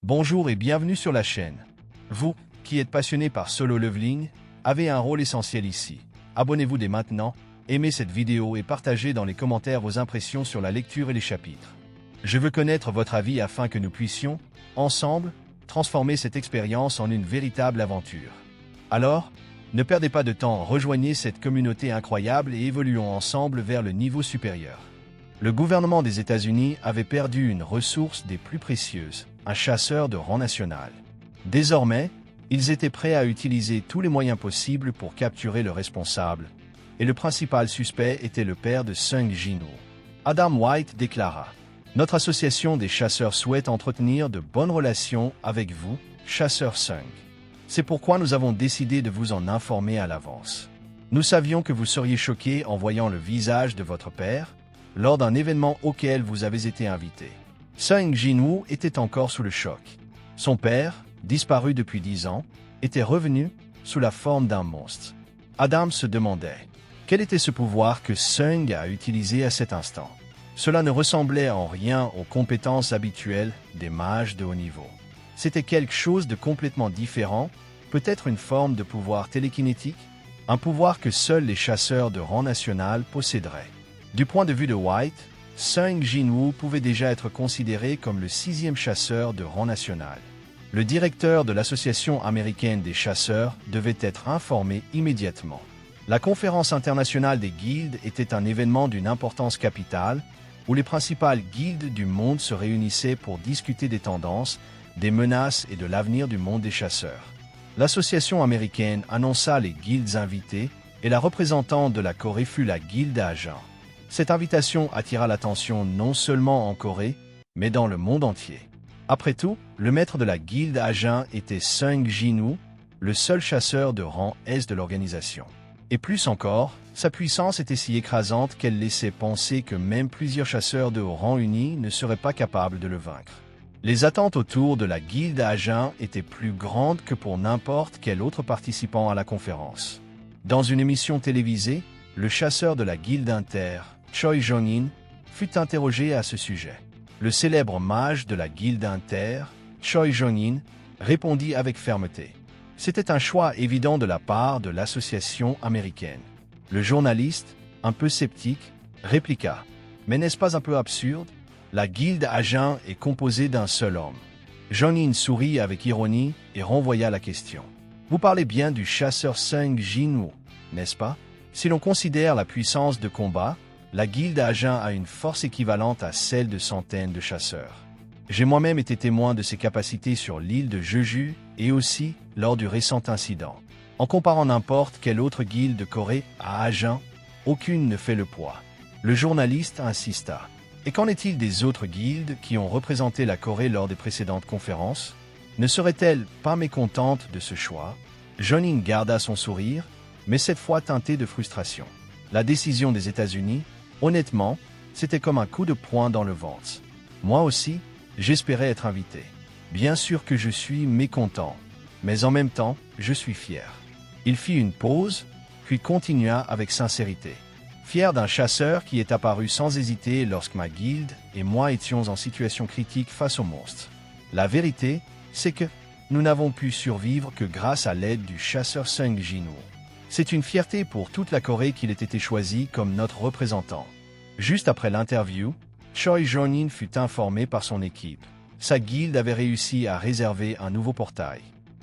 Bonjour et bienvenue sur la chaîne. Vous, qui êtes passionné par solo leveling, avez un rôle essentiel ici. Abonnez-vous dès maintenant, aimez cette vidéo et partagez dans les commentaires vos impressions sur la lecture et les chapitres. Je veux connaître votre avis afin que nous puissions, ensemble, transformer cette expérience en une véritable aventure. Alors, ne perdez pas de temps, rejoignez cette communauté incroyable et évoluons ensemble vers le niveau supérieur. Le gouvernement des États-Unis avait perdu une ressource des plus précieuses, un chasseur de rang national. Désormais, ils étaient prêts à utiliser tous les moyens possibles pour capturer le responsable, et le principal suspect était le père de Sung Jin-woo. Adam White déclara « Notre association des chasseurs souhaite entretenir de bonnes relations avec vous, chasseur Sung. C'est pourquoi nous avons décidé de vous en informer à l'avance. Nous savions que vous seriez choqué en voyant le visage de votre père, lors d'un événement auquel vous avez été invité. Sung Jin-woo était encore sous le choc. Son père, disparu depuis 10 ans, était revenu sous la forme d'un monstre. Adam se demandait quel était ce pouvoir que Sung a utilisé à cet instant. Cela ne ressemblait en rien aux compétences habituelles des mages de haut niveau. C'était quelque chose de complètement différent, peut-être une forme de pouvoir télékinétique, un pouvoir que seuls les chasseurs de rang national posséderaient. Du point de vue de White, Sung Jin-woo pouvait déjà être considéré comme le 6e chasseur de rang national. Le directeur de l'Association américaine des chasseurs devait être informé immédiatement. La conférence internationale des guildes était un événement d'une importance capitale où les principales guildes du monde se réunissaient pour discuter des tendances, des menaces et de l'avenir du monde des chasseurs. L'Association américaine annonça les guildes invitées et la représentante de la Corée fut la guilde Agent. Cette invitation attira l'attention non seulement en Corée, mais dans le monde entier. Après tout, le maître de la guilde Agent était Sung Jin-woo, le seul chasseur de rang S de l'organisation. Et plus encore, sa puissance était si écrasante qu'elle laissait penser que même plusieurs chasseurs de haut rang unis ne seraient pas capables de le vaincre. Les attentes autour de la guilde Agent étaient plus grandes que pour n'importe quel autre participant à la conférence. Dans une émission télévisée, le chasseur de la guilde Inter, Choi Jong-in, fut interrogé à ce sujet. Le célèbre mage de la guilde Inter, Choi Jong-in, répondit avec fermeté. C'était un choix évident de la part de l'association américaine. Le journaliste, un peu sceptique, répliqua « Mais n'est-ce pas un peu absurde? La guilde Agent est composée d'un seul homme. » Jong-in sourit avec ironie et renvoya la question. « Vous parlez bien du chasseur Sung Jin-woo, n'est-ce pas? Si l'on considère la puissance de combat, la guilde Agent a une force équivalente à celle de centaines de chasseurs. J'ai moi-même été témoin de ses capacités sur l'île de Jeju et aussi lors du récent incident. En comparant n'importe quelle autre guilde de Corée à Agent, aucune ne fait le poids. » Le journaliste insista. « Et qu'en est-il des autres guildes qui ont représenté la Corée lors des précédentes conférences? Ne seraient-elles pas mécontentes de ce choix ?» Jong-in garda son sourire, mais cette fois teinté de frustration. La décision des États-Unis, honnêtement, c'était comme un coup de poing dans le ventre. Moi aussi, j'espérais être invité. Bien sûr que je suis mécontent, mais en même temps, je suis fier. Il fit une pause, puis continua avec sincérité. Fier d'un chasseur qui est apparu sans hésiter lorsque ma guilde et moi étions en situation critique face au monstre. La vérité, c'est que nous n'avons pu survivre que grâce à l'aide du chasseur Sung Jin-woo. C'est une fierté pour toute la Corée qu'il ait été choisi comme notre représentant. Juste après l'interview, Choi Jong-in fut informé par son équipe. Sa guilde avait réussi à réserver un nouveau portail.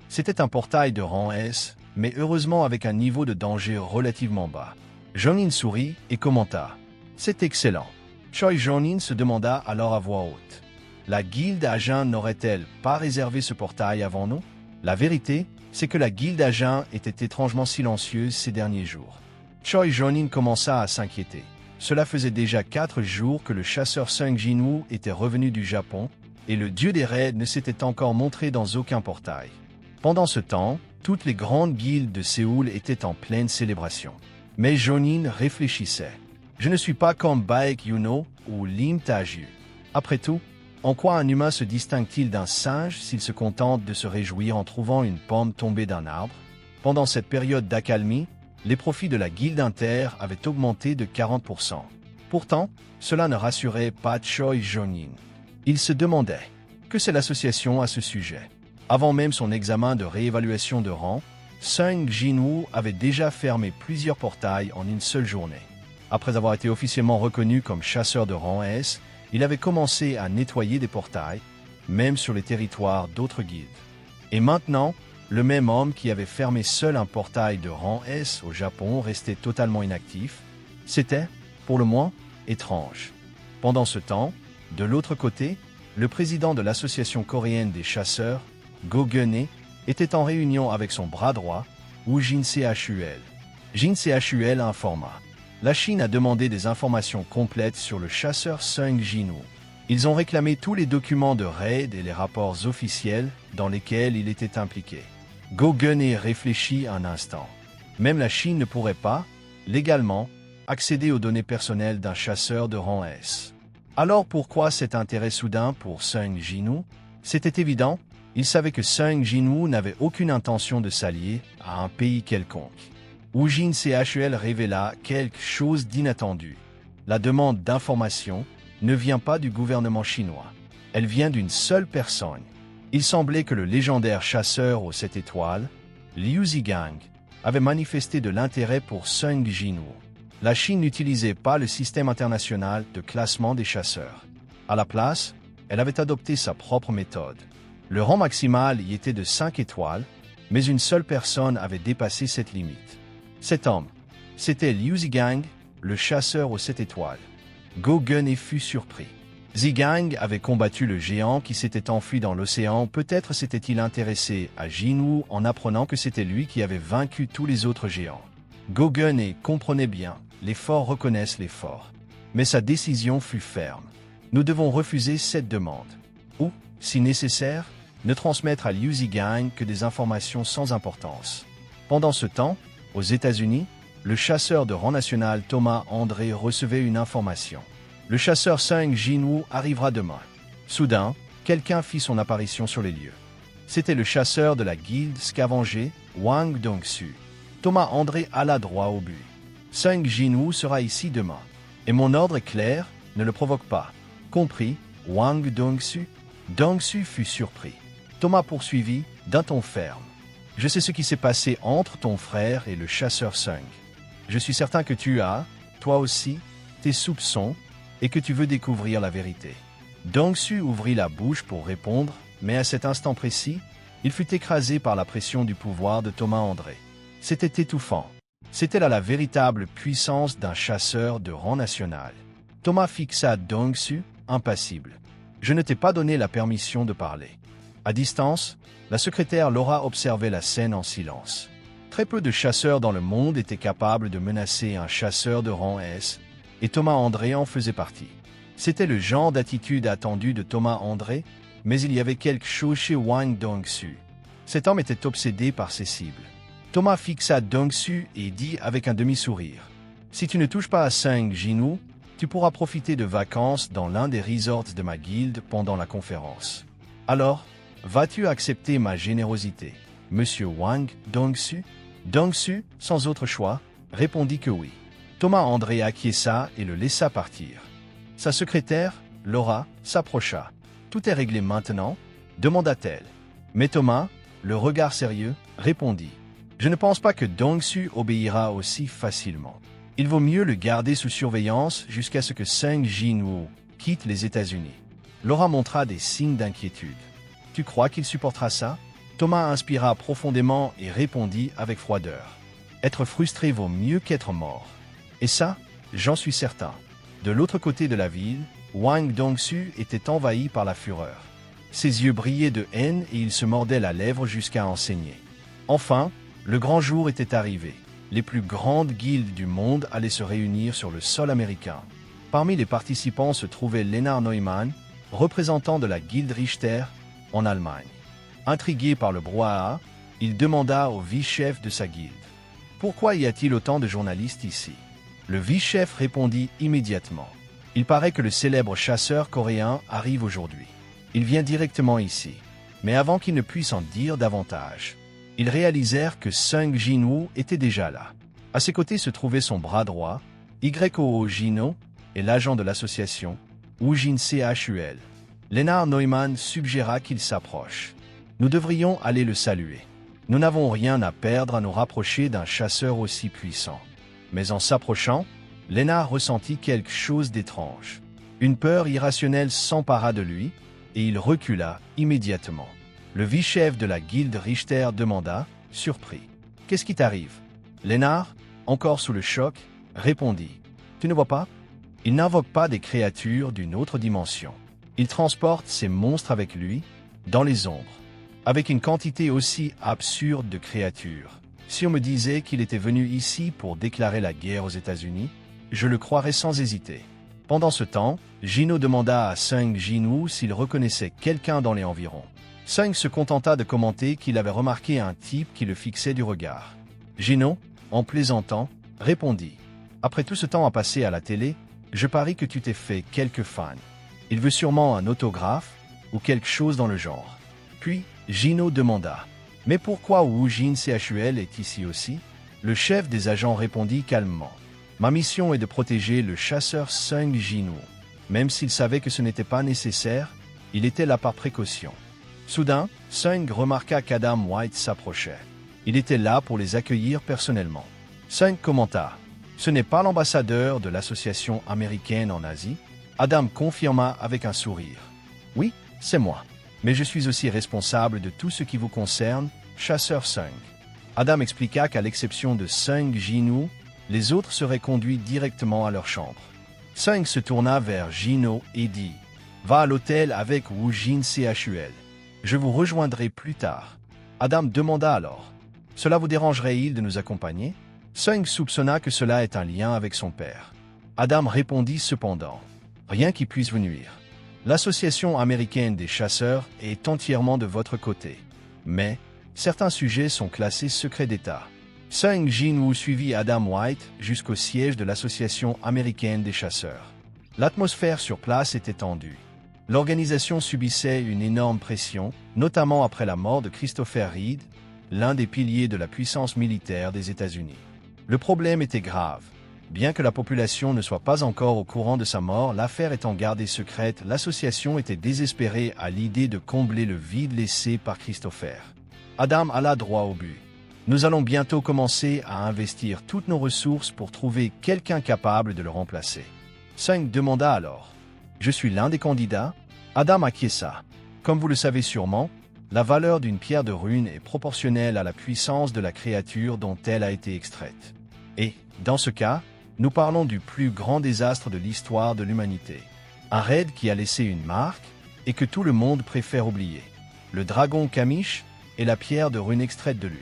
C'était un portail de rang S, mais heureusement avec un niveau de danger relativement bas. Jong-in sourit et commenta « C'est excellent ». Choi Jong-in se demanda alors à voix haute « La guilde Agent n'aurait-elle pas réservé ce portail avant nous ?» La vérité, c'est que la guilde Agent était étrangement silencieuse ces derniers jours. Choi Jong-in commença à s'inquiéter. Cela faisait déjà 4 jours que le chasseur Sung Jin-woo était revenu du Japon, et le dieu des raids ne s'était encore montré dans aucun portail. Pendant ce temps, toutes les grandes guildes de Séoul étaient en pleine célébration. Mais Jong-in réfléchissait. « Je ne suis pas comme Baek Yuno ou Lim Ta-ju. Après tout, en quoi un humain se distingue-t-il d'un singe s'il se contente de se réjouir en trouvant une pomme tombée d'un arbre? » Pendant cette période d'accalmie, les profits de la guilde Inter avaient augmenté de 40%. Pourtant, cela ne rassurait pas Choi Jong-in. Il se demandait que c'est l'association à ce sujet. Avant même son examen de réévaluation de rang, Sung Jin-woo avait déjà fermé plusieurs portails en une seule journée. Après avoir été officiellement reconnu comme chasseur de rang S, il avait commencé à nettoyer des portails, même sur les territoires d'autres guildes. Et maintenant, le même homme qui avait fermé seul un portail de rang S au Japon restait totalement inactif. C'était, pour le moins, étrange. Pendant ce temps, de l'autre côté, le président de l'association coréenne des chasseurs, Go Gun-hye, était en réunion avec son bras droit, Woo Jin-chul. Jin-chul informa. La Chine a demandé des informations complètes sur le chasseur Sung Jin-woo. Ils ont réclamé tous les documents de raid et les rapports officiels dans lesquels il était impliqué. Go Gun-hye réfléchit un instant. Même la Chine ne pourrait pas, légalement, accéder aux données personnelles d'un chasseur de rang S. Alors pourquoi cet intérêt soudain pour Sung Jin-woo? C'était évident, il savait que Sung Jin-woo n'avait aucune intention de s'allier à un pays quelconque. Woo Jin-chul révéla quelque chose d'inattendu. La demande d'information ne vient pas du gouvernement chinois. Elle vient d'une seule personne. Il semblait que le légendaire chasseur aux 7 étoiles, Liu Zigang, avait manifesté de l'intérêt pour Sung Jin-woo. La Chine n'utilisait pas le système international de classement des chasseurs. À la place, elle avait adopté sa propre méthode. Le rang maximal y était de 5 étoiles, mais une seule personne avait dépassé cette limite. Cet homme, c'était Liu Zigang, le chasseur aux 7 étoiles. Go Gun-hye fut surpris. Zigang avait combattu le géant qui s'était enfui dans l'océan. Peut-être s'était-il intéressé à Jin-woo en apprenant que c'était lui qui avait vaincu tous les autres géants. Go Gun-hye comprenait bien, les forts reconnaissent les forts. Mais sa décision fut ferme. Nous devons refuser cette demande. Ou, si nécessaire, ne transmettre à Liu Zigang que des informations sans importance. Pendant ce temps, aux États-Unis, le chasseur de rang national Thomas André recevait une information. Le chasseur Sung Jin-woo arrivera demain. Soudain, quelqu'un fit son apparition sur les lieux. C'était le chasseur de la guilde scavengée, Wang Dong-su. Thomas André alla droit au but. Sung Jin-woo sera ici demain. Et mon ordre est clair, ne le provoque pas. Compris, Wang Dong-su? Dong-su fut surpris. Thomas poursuivit, d'un ton ferme. Je sais ce qui s'est passé entre ton frère et le chasseur Sung. Je suis certain que tu as, toi aussi, tes soupçons, et que tu veux découvrir la vérité. Dong-su ouvrit la bouche pour répondre, mais à cet instant précis, il fut écrasé par la pression du pouvoir de Thomas André. C'était étouffant. C'était là la véritable puissance d'un chasseur de rang national. Thomas fixa Dong-su, impassible. Je ne t'ai pas donné la permission de parler. À distance, la secrétaire Laura observait la scène en silence. Très peu de chasseurs dans le monde étaient capables de menacer un chasseur de rang S, et Thomas André en faisait partie. C'était le genre d'attitude attendue de Thomas André, mais il y avait quelque chose chez Wang Dong-su. Cet homme était obsédé par ses cibles. Thomas fixa Dong-su et dit avec un demi-sourire. « Si tu ne touches pas à Sung Jin-woo, tu pourras profiter de vacances dans l'un des resorts de ma guilde pendant la conférence. Alors, vas-tu accepter ma générosité, Monsieur Wang Dong-su ?» Dong-su, sans autre choix, répondit que oui. Thomas André acquiesça et le laissa partir. Sa secrétaire, Laura, s'approcha. « Tout est réglé maintenant ?» demanda-t-elle. Mais Thomas, le regard sérieux, répondit. « Je ne pense pas que Dong-su obéira aussi facilement. Il vaut mieux le garder sous surveillance jusqu'à ce que Sung Jin-woo quitte les États-Unis. » Laura montra des signes d'inquiétude. « Tu crois qu'il supportera ça ?» Thomas inspira profondément et répondit avec froideur. « Être frustré vaut mieux qu'être mort. Et ça, j'en suis certain. » De l'autre côté de la ville, Wang Dong-su était envahi par la fureur. Ses yeux brillaient de haine et il se mordait la lèvre jusqu'à en saigner. Enfin, le grand jour était arrivé. Les plus grandes guildes du monde allaient se réunir sur le sol américain. Parmi les participants se trouvait Lennart Neumann, représentant de la guilde Richter en Allemagne. Intrigué par le brouhaha, il demanda au vice-chef de sa guilde. « Pourquoi y a-t-il autant de journalistes ici ?» Le vice-chef répondit immédiatement. « Il paraît que le célèbre chasseur coréen arrive aujourd'hui. Il vient directement ici. » Mais avant qu'ils ne puissent en dire davantage, ils réalisèrent que Sung Jin-woo était déjà là. À ses côtés se trouvait son bras droit, Yoo Jin-ho, et l'agent de l'association, Woo Jin-chul. Lennart Neumann suggéra qu'il s'approche. Nous devrions aller le saluer. Nous n'avons rien à perdre à nous rapprocher d'un chasseur aussi puissant. Mais en s'approchant, Lennart ressentit quelque chose d'étrange. Une peur irrationnelle s'empara de lui, et il recula immédiatement. Le vice-chef de la guilde Richter demanda, surpris. « Qu'est-ce qui t'arrive » Lennart, encore sous le choc, répondit. « Tu ne vois pas ? Il n'invoque pas des créatures d'une autre dimension. Il transporte ces monstres avec lui, dans les ombres. Avec une quantité aussi absurde de créatures. Si on me disait qu'il était venu ici pour déclarer la guerre aux États-Unis, je le croirais sans hésiter. » Pendant ce temps, Gino demanda à Sung Jin-woo s'il reconnaissait quelqu'un dans les environs. Sung se contenta de commenter qu'il avait remarqué un type qui le fixait du regard. Gino, en plaisantant, répondit « Après tout ce temps à passer à la télé, je parie que tu t'es fait quelques fans. Il veut sûrement un autographe ou quelque chose dans le genre. » Puis, Gino demanda « Mais pourquoi Woo Jin CHUL est ici aussi ?» Le chef des agents répondit calmement « Ma mission est de protéger le chasseur Sung Jin-woo. » Même s'il savait que ce n'était pas nécessaire, il était là par précaution. Soudain, Sung remarqua qu'Adam White s'approchait. Il était là pour les accueillir personnellement. Sung commenta « Ce n'est pas l'ambassadeur de l'association américaine en Asie ?» Adam confirma avec un sourire « Oui, c'est moi. Mais je suis aussi responsable de tout ce qui vous concerne, chasseur Sung. » Adam expliqua qu'à l'exception de Sung Jin-woo, les autres seraient conduits directement à leur chambre. Sung se tourna vers Gino et dit « Va à l'hôtel avec Woo Jin CHUL. Je vous rejoindrai plus tard. » Adam demanda alors « Cela vous dérangerait-il de nous accompagner ?» Sung soupçonna que cela ait un lien avec son père. Adam répondit cependant « Rien qui puisse vous nuire. L'Association américaine des chasseurs est entièrement de votre côté. Mais certains sujets sont classés secret d'État. » Sung Jin-woo suivit Adam White jusqu'au siège de l'Association américaine des chasseurs. L'atmosphère sur place était tendue. L'organisation subissait une énorme pression, notamment après la mort de Christopher Reed, l'un des piliers de la puissance militaire des États-Unis. Le problème était grave. Bien que la population ne soit pas encore au courant de sa mort, l'affaire étant gardée secrète, l'association était désespérée à l'idée de combler le vide laissé par Christopher. Adam alla droit au but. Nous allons bientôt commencer à investir toutes nos ressources pour trouver quelqu'un capable de le remplacer. Sung demanda alors « Je suis l'un des candidats ?» Adam acquiesça. Comme vous le savez sûrement, la valeur d'une pierre de rune est proportionnelle à la puissance de la créature dont elle a été extraite. Et, dans ce cas, nous parlons du plus grand désastre de l'histoire de l'humanité. Un raid qui a laissé une marque et que tout le monde préfère oublier. Le dragon Kamish et la pierre de rune extraite de lui.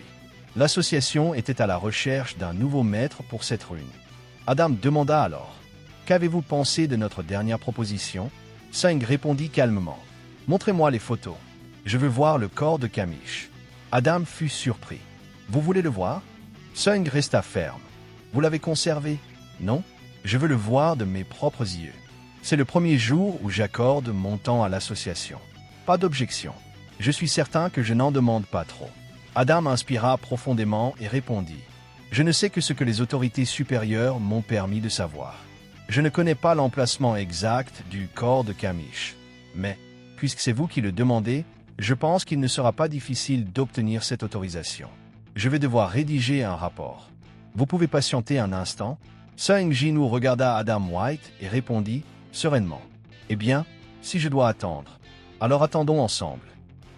L'association était à la recherche d'un nouveau maître pour cette rune. Adam demanda alors « Qu'avez-vous pensé de notre dernière proposition ?» Sung répondit calmement « Montrez-moi les photos. Je veux voir le corps de Kamish. » Adam fut surpris. « Vous voulez le voir ?» Sung resta ferme. « Vous l'avez conservé ?»« Non, je veux le voir de mes propres yeux. C'est le premier jour où j'accorde mon temps à l'association. Pas d'objection. Je suis certain que je n'en demande pas trop. » Adam inspira profondément et répondit « Je ne sais que ce que les autorités supérieures m'ont permis de savoir. Je ne connais pas l'emplacement exact du corps de Kamish. Mais, puisque c'est vous qui le demandez, je pense qu'il ne sera pas difficile d'obtenir cette autorisation. Je vais devoir rédiger un rapport. Vous pouvez patienter un instant ?» Sung Jin-woo regarda Adam White et répondit sereinement « Eh bien, si je dois attendre, alors attendons ensemble. »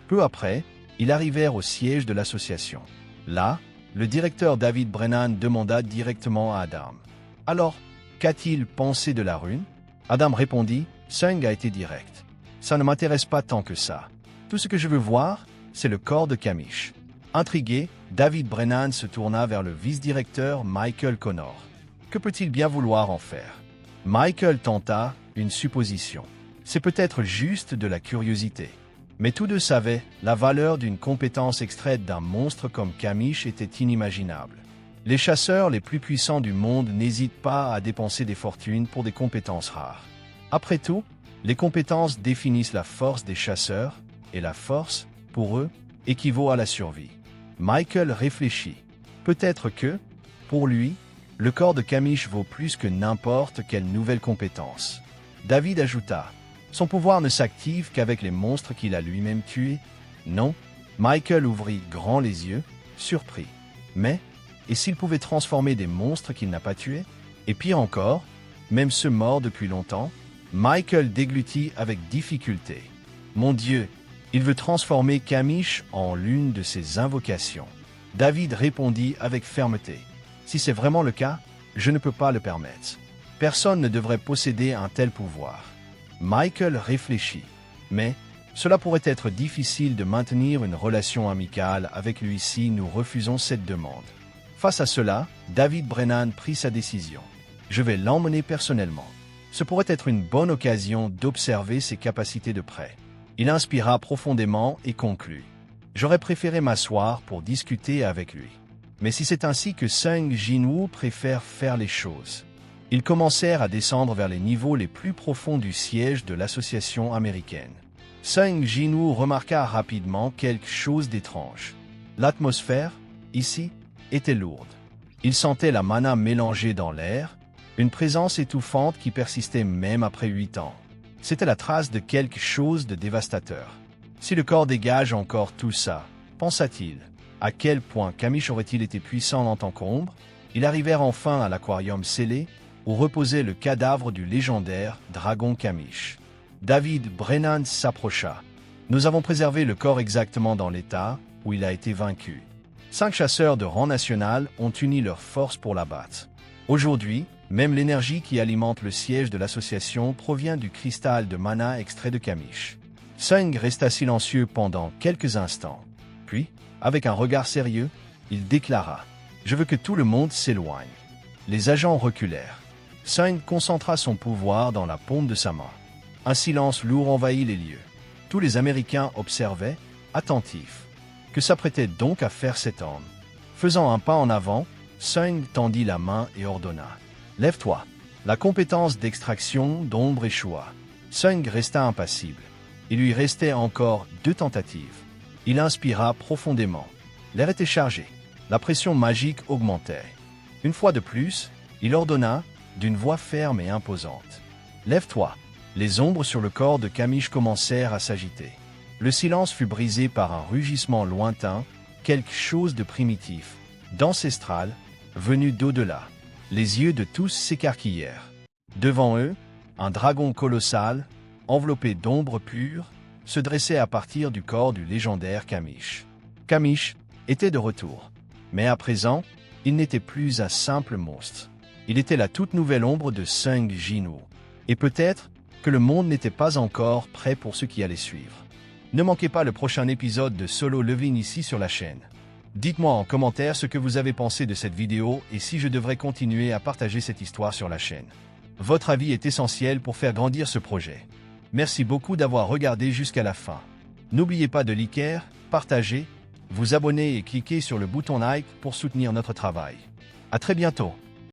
Peu après, ils arrivèrent au siège de l'association. Là, le directeur David Brennan demanda directement à Adam « Alors, qu'a-t-il pensé de la rune ?» Adam répondit « Sung a été direct. Ça ne m'intéresse pas tant que ça. Tout ce que je veux voir, c'est le corps de Kamish. » Intrigué, David Brennan se tourna vers le vice-directeur Michael Connor. Que peut-il bien vouloir en faire? Michael tenta une supposition. C'est peut-être juste de la curiosité. Mais tous deux savaient, la valeur d'une compétence extraite d'un monstre comme Kamish était inimaginable. Les chasseurs les plus puissants du monde n'hésitent pas à dépenser des fortunes pour des compétences rares. Après tout, les compétences définissent la force des chasseurs, et la force, pour eux, équivaut à la survie. Michael réfléchit. Peut-être que, pour lui, le corps de Kamish vaut plus que n'importe quelle nouvelle compétence. David ajouta, « Son pouvoir ne s'active qu'avec les monstres qu'il a lui-même tués? Non. Michael ouvrit grand les yeux, surpris. Mais, et s'il pouvait transformer des monstres qu'il n'a pas tués? Et pire encore, même ceux morts depuis longtemps? Michael déglutit avec difficulté. Mon Dieu, il veut transformer Camiche en l'une de ses invocations. David répondit avec fermeté. Si c'est vraiment le cas, je ne peux pas le permettre. Personne ne devrait posséder un tel pouvoir. Michael réfléchit. Mais, cela pourrait être difficile de maintenir une relation amicale avec lui si nous refusons cette demande. Face à cela, David Brennan prit sa décision. Je vais l'emmener personnellement. Ce pourrait être une bonne occasion d'observer ses capacités de près. Il inspira profondément et conclut. J'aurais préféré m'asseoir pour discuter avec lui. Mais si c'est ainsi que Sung Jin-woo préfère faire les choses. Ils commencèrent à descendre vers les niveaux les plus profonds du siège de l'association américaine. Sung Jin-woo remarqua rapidement quelque chose d'étrange. L'atmosphère, ici, était lourde. Il sentait la mana mélangée dans l'air, une présence étouffante qui persistait même après 8 ans. C'était la trace de quelque chose de dévastateur. Si le corps dégage encore tout ça, pensa-t-il, à quel point Camiche aurait-il été puissant en tant qu'ombre? Ils arrivèrent enfin à l'aquarium scellé, où reposait le cadavre du légendaire dragon Camiche. David Brennan s'approcha. Nous avons préservé le corps exactement dans l'état où il a été vaincu. 5 chasseurs de rang national ont uni leurs forces pour l'abattre. Aujourd'hui, même l'énergie qui alimente le siège de l'association provient du cristal de mana extrait de Camiche. Sung resta silencieux pendant quelques instants. Puis, avec un regard sérieux, il déclara « Je veux que tout le monde s'éloigne ». Les agents reculèrent. Sung concentra son pouvoir dans la paume de sa main. Un silence lourd envahit les lieux. Tous les Américains observaient, attentifs. Que s'apprêtait donc à faire cet homme? Faisant un pas en avant, Sung tendit la main et ordonna « Lève-toi ». La compétence d'extraction d'ombre échoua. Sung resta impassible. Il lui restait encore 2 tentatives. Il inspira profondément. L'air était chargé. La pression magique augmentait. Une fois de plus, il ordonna, d'une voix ferme et imposante « Lève-toi ». Les ombres sur le corps de Camiche commencèrent à s'agiter. Le silence fut brisé par un rugissement lointain, quelque chose de primitif, d'ancestral, venu d'au-delà. Les yeux de tous s'écarquillèrent. Devant eux, un dragon colossal, enveloppé d'ombre pure, se dressait à partir du corps du légendaire Camiche. Camiche était de retour. Mais à présent, il n'était plus un simple monstre. Il était la toute nouvelle ombre de Sung Jin-woo. Et peut-être que le monde n'était pas encore prêt pour ce qui allait suivre. Ne manquez pas le prochain épisode de Solo Leveling ici sur la chaîne. Dites-moi en commentaire ce que vous avez pensé de cette vidéo et si je devrais continuer à partager cette histoire sur la chaîne. Votre avis est essentiel pour faire grandir ce projet. Merci beaucoup d'avoir regardé jusqu'à la fin. N'oubliez pas de liker, partager, vous abonner et cliquer sur le bouton like pour soutenir notre travail. À très bientôt.